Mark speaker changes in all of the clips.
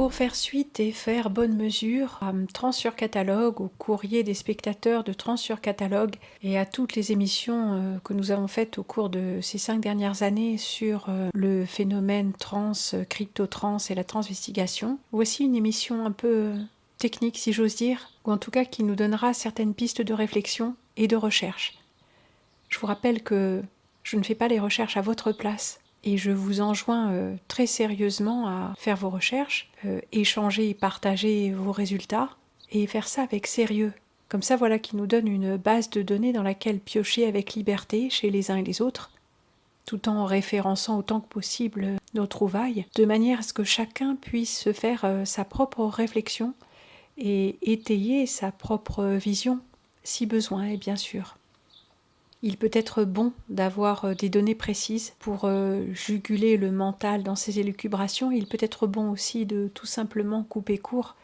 Speaker 1: Pour faire suite et faire bonne mesure à Trans sur Catalogue, au courrier des spectateurs de Trans sur Catalogue et à toutes les émissions que nous avons faites au cours de ces 5 dernières années sur le phénomène trans, crypto-trans et la transvestigation, voici une émission un peu technique si j'ose dire, ou en tout cas qui nous donnera certaines pistes de réflexion et de recherche. Je vous rappelle que je ne fais pas les recherches à votre place. Et je vous enjoins très sérieusement à faire vos recherches, échanger et partager vos résultats, et faire ça avec sérieux. Comme ça, voilà qui nous donne une base de données dans laquelle piocher avec liberté chez les uns et les autres, tout en référençant autant que possible nos trouvailles, de manière à ce que chacun puisse se faire sa propre réflexion et étayer sa propre vision, si besoin est bien sûr. Il peut être bon d'avoir des données précises pour juguler le mental dans ses élucubrations. Il peut être bon aussi de tout simplement couper court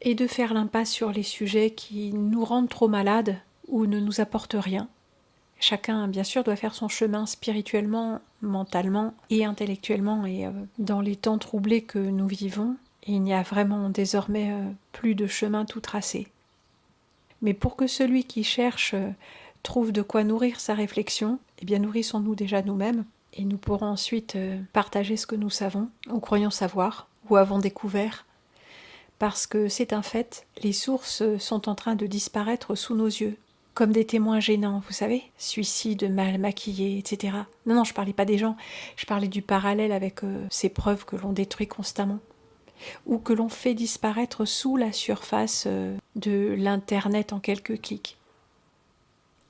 Speaker 1: et de faire l'impasse sur les sujets qui nous rendent trop malades ou ne nous apportent rien. Chacun, bien sûr, doit faire son chemin spirituellement, mentalement et intellectuellement. Et dans les temps troublés que nous vivons, il n'y a vraiment désormais plus de chemin tout tracé. Mais pour que celui qui cherche trouve de quoi nourrir sa réflexion, eh bien nourrissons-nous déjà nous-mêmes, et nous pourrons ensuite partager ce que nous savons, ou croyons savoir, ou avons découvert, parce que c'est un fait, les sources sont en train de disparaître sous nos yeux, comme des témoins gênants, vous savez, suicides mal maquillés, etc. Non, je parlais pas des gens, je parlais du parallèle avec ces preuves que l'on détruit constamment, ou que l'on fait disparaître sous la surface de l'Internet en quelques clics.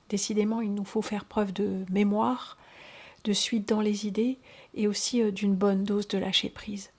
Speaker 1: Décidément, il nous faut faire preuve de mémoire, de suite dans les idées et aussi d'une bonne dose de lâcher prise.